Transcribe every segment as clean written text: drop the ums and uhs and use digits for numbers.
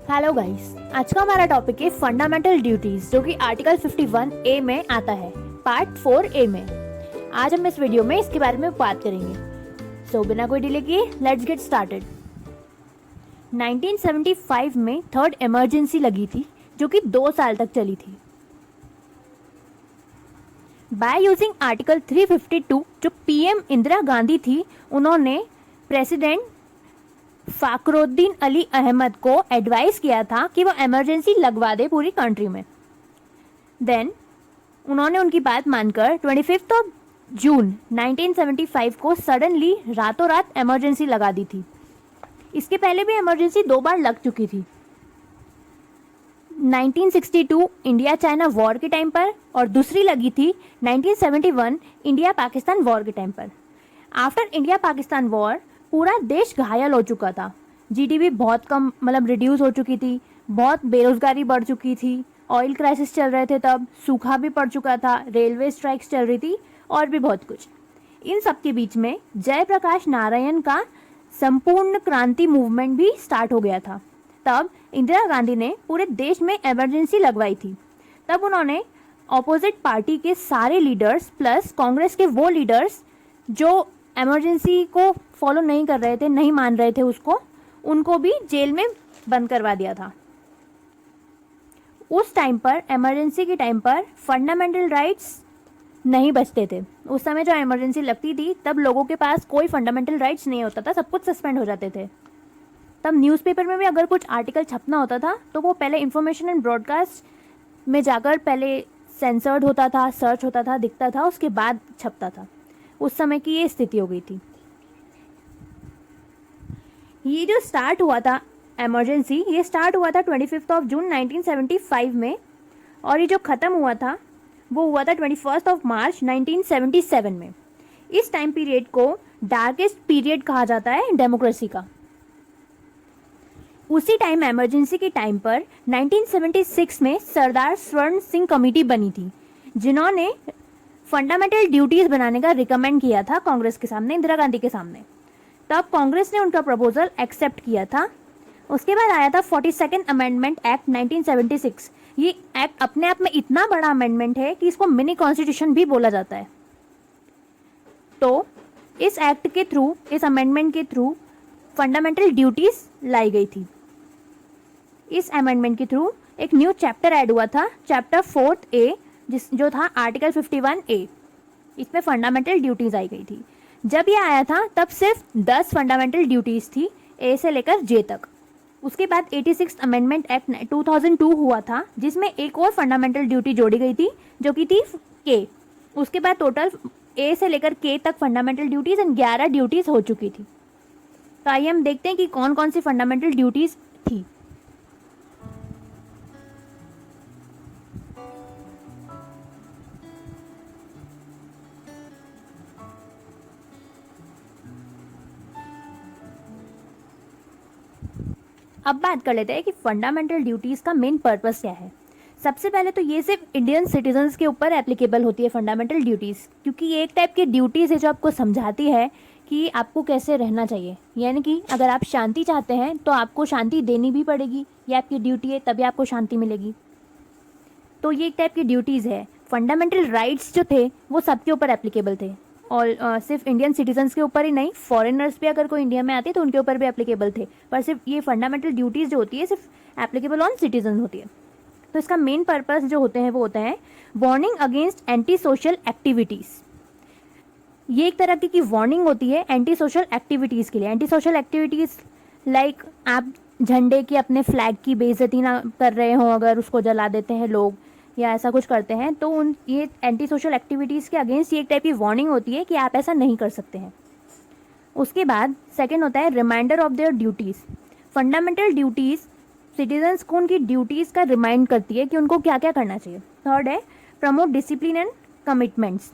Hello guys, आज का हमारा टॉपिक है फंडामेंटल ड्यूटीज, जो कि आर्टिकल 51 ए में आता है, पार्ट 4 ए में। आज हम इस वीडियो में इसके बारे में बात करेंगे। सो बिना कोई डिले किए लेट्स गेट स्टार्टेड। 1975 में थर्ड इमरजेंसी लगी थी, जो कि 2 साल तक चली थी। बाय यूजिंग आर्टिकल 352, जो पीएम इंदिरा गांधी थी, उन्होंने प्रेसिडेंट फाखरुद्दीन अली अहमद को एडवाइस किया था कि वो इमरजेंसी लगवा दे पूरी कंट्री में। देन उन्होंने उनकी बात मानकर 25 जून 1975 को सडनली रातों रात इमरजेंसी लगा दी थी। इसके पहले भी इमरजेंसी 2 बार लग चुकी थी, 1962 इंडिया चाइना वॉर के टाइम पर, और दूसरी लगी थी 1971 इंडिया पाकिस्तान वॉर के टाइम पर। आफ्टर इंडिया पाकिस्तान वॉर पूरा देश घायल हो चुका था। जीडीपी बहुत कम रिड्यूस हो चुकी थी, बहुत बेरोजगारी बढ़ चुकी थी, ऑयल क्राइसिस चल रहे थे, तब सूखा भी पड़ चुका था, रेलवे स्ट्राइक्स चल रही थी और भी बहुत कुछ। इन सब के बीच में जयप्रकाश नारायण का संपूर्ण क्रांति मूवमेंट भी स्टार्ट हो गया था। तब इंदिरा गांधी ने पूरे देश में इमरजेंसी लगवाई थी। तब उन्होंने ऑपोजिट पार्टी के सारे लीडर्स प्लस कांग्रेस के वो लीडर्स जो इमरजेंसी को फॉलो नहीं कर रहे थे, नहीं मान रहे थे उसको, उनको भी जेल में बंद करवा दिया था। उस टाइम पर, इमरजेंसी के टाइम पर, फंडामेंटल राइट्स नहीं बचते थे। उस समय जो इमरजेंसी लगती थी तब लोगों के पास कोई फंडामेंटल राइट्स नहीं होता था, सब कुछ सस्पेंड हो जाते थे। तब न्यूज़पेपर में भी अगर कुछ आर्टिकल छपना होता था तो वो पहले इंफॉर्मेशन एंड ब्रॉडकास्ट में जाकर पहले सेंसर्ड होता था, सर्च होता था, दिखता था, उसके बाद छपता था। उस समय की ये स्थिति हो गई थी। ये जो स्टार्ट हुआ था इमरजेंसी, ये स्टार्ट हुआ था 25 जून 1975 में, और ये जो ख़त्म हुआ था वो हुआ था 21 मार्च 1977 में। इस टाइम पीरियड को डार्केस्ट पीरियड कहा जाता है डेमोक्रेसी का। उसी टाइम इमरजेंसी के टाइम पर 1976 में सरदार स्वर्ण सिंह कमेटी बनी थी, जिन्होंने फंडामेंटल ड्यूटीज बनाने का रिकमेंड किया था कांग्रेस के सामने, इंदिरा गांधी के सामने। तब कांग्रेस ने उनका प्रपोजल एक्सेप्ट किया था। उसके बाद आया था 42nd अमेंडमेंट एक्ट 1976। ये एक्ट अपने आप में इतना बड़ा अमेंडमेंट है कि इसको मिनी कॉन्स्टिट्यूशन भी बोला जाता है। तो इस एक्ट के थ्रू, इस अमेंडमेंट के थ्रू फंडामेंटल ड्यूटीज लाई गई थी। इस अमेंडमेंट के थ्रू एक न्यू चैप्टर ऐड हुआ था, चैप्टर 4 ए, जो था आर्टिकल 51 ए। इसमें फंडामेंटल ड्यूटीज आई गई थी। जब ये आया था तब सिर्फ 10 फंडामेंटल ड्यूटीज थी, ए से लेकर जे तक। उसके बाद 86 अमेंडमेंट एक्ट 2002 हुआ था, जिसमें एक और फंडामेंटल ड्यूटी जोड़ी गई थी, जो कि थी के। उसके बाद टोटल ए से लेकर के तक फंडामेंटल ड्यूटीज एंड 11 ड्यूटीज हो चुकी थी। तो आइए हम देखते हैं कि कौन कौन सी फंडामेंटल ड्यूटीज थी। अब बात कर लेते हैं कि फंडामेंटल ड्यूटीज़ का मेन पर्पस क्या है। सबसे पहले तो ये सिर्फ इंडियन सिटीजन्स के ऊपर एप्लीकेबल होती है फंडामेंटल ड्यूटीज़, क्योंकि ये एक टाइप की ड्यूटीज़ है जो आपको समझाती है कि आपको कैसे रहना चाहिए। यानी कि अगर आप शांति चाहते हैं तो आपको शांति देनी भी पड़ेगी, ये आपकी ड्यूटी है, तभी आपको शांति मिलेगी। तो ये एक टाइप की ड्यूटीज़ है। फंडामेंटल राइट्स जो थे वो सबके ऊपर एप्लीकेबल थे, और सिर्फ इंडियन सिटीजन्स के ऊपर ही नहीं, फॉरेनर्स भी अगर कोई इंडिया में आते तो उनके ऊपर भी एप्लीकेबल थे। पर सिर्फ ये फंडामेंटल ड्यूटीज़ जो होती है सिर्फ एप्लीकेबल ऑन सिटीजन होती है। तो इसका मेन पर्पस जो होते हैं वो होता है warning against anti social activities. ये एक तरह की वार्निंग होती है एंटी सोशल एक्टिविटीज़ के लिए। एंटी सोशल एक्टिविटीज़ लाइक आप झंडे की, अपने फ्लैग की बेइज्जती ना कर रहे हो, अगर उसको जला देते हैं लोग या ऐसा कुछ करते हैं, तो ये एंटी सोशल एक्टिविटीज़ के अगेंस्ट ये एक टाइप की वार्निंग होती है कि आप ऐसा नहीं कर सकते हैं। उसके बाद सेकंड होता है reminder of their duties. Fundamental duties citizens को उनकी ड्यूटीज़ का रिमाइंड करती है कि उनको क्या क्या करना चाहिए। थर्ड है promote discipline and commitments.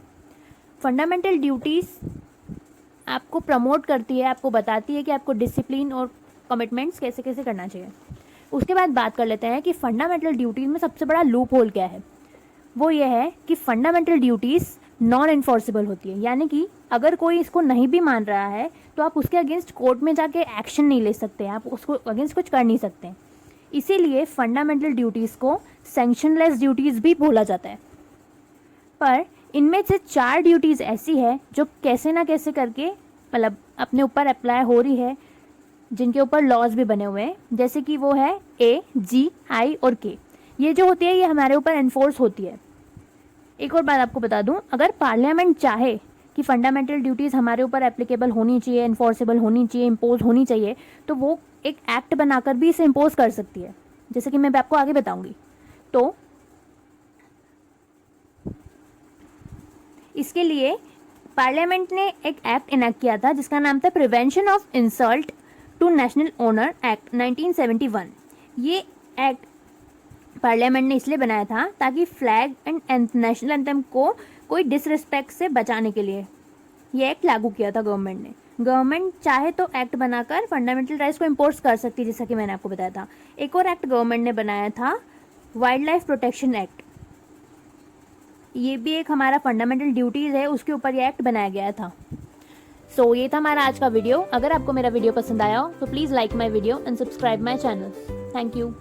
Fundamental duties आपको प्रमोट करती है, आपको बताती है कि आपको डिसिप्लिन और कमिटमेंट्स कैसे कैसे करना चाहिए। उसके बाद बात कर लेते हैं कि फंडामेंटल ड्यूटीज़ में सबसे बड़ा लूप होल क्या है। वो ये है कि फंडामेंटल ड्यूटीज़ नॉन इन्फोर्सेबल होती है, यानी कि अगर कोई इसको नहीं भी मान रहा है तो आप उसके अगेंस्ट कोर्ट में जाके एक्शन नहीं ले सकते, आप उसको अगेंस्ट कुछ कर नहीं सकते। इसीलिए फंडामेंटल ड्यूटीज़ को सैंक्शनलेस ड्यूटीज़ भी बोला जाता है। पर इनमें से 4 ड्यूटीज़ ऐसी है जो कैसे ना कैसे करके मतलब अपने ऊपर अप्लाई हो रही है, जिनके ऊपर लॉज भी बने हुए हैं, जैसे कि वो है A, G, I और K। ये जो होती है ये हमारे ऊपर एनफोर्स होती है। एक और बात आपको बता दूं, अगर पार्लियामेंट चाहे कि फंडामेंटल ड्यूटीज़ हमारे ऊपर एप्लीकेबल होनी चाहिए, इन्फोर्सेबल होनी चाहिए, इम्पोज होनी चाहिए, तो वो एक एक्ट बनाकर भी इसे इम्पोज कर सकती है, जैसे कि मैं आपको आगे बताऊंगी। तो इसके लिए पार्लियामेंट ने एक एक्ट इनेक्ट किया था जिसका नाम था prevention of insult to national honour act 1971। ये एक्ट पार्लियामेंट ने इसलिए बनाया था ताकि फ्लैग एंड नेशनल एंथम को कोई डिसरिस्पेक्ट से बचाने के लिए ये एक्ट लागू किया था गवर्नमेंट ने। गवर्नमेंट चाहे तो एक्ट बनाकर फंडामेंटल राइट्स को इम्पोर्ट कर सकती है, जैसा कि मैंने आपको बताया था। एक और एक्ट गवर्नमेंट ने बनाया था, वाइल्ड लाइफ प्रोटेक्शन एक्ट। ये भी एक हमारा फंडामेंटल ड्यूटीज़ है, उसके ऊपर ये एक्ट बनाया गया था। सो ये था हमारा आज का वीडियो। अगर आपको मेरा वीडियो पसंद आया हो तो please like my video and subscribe my channel. Thank you.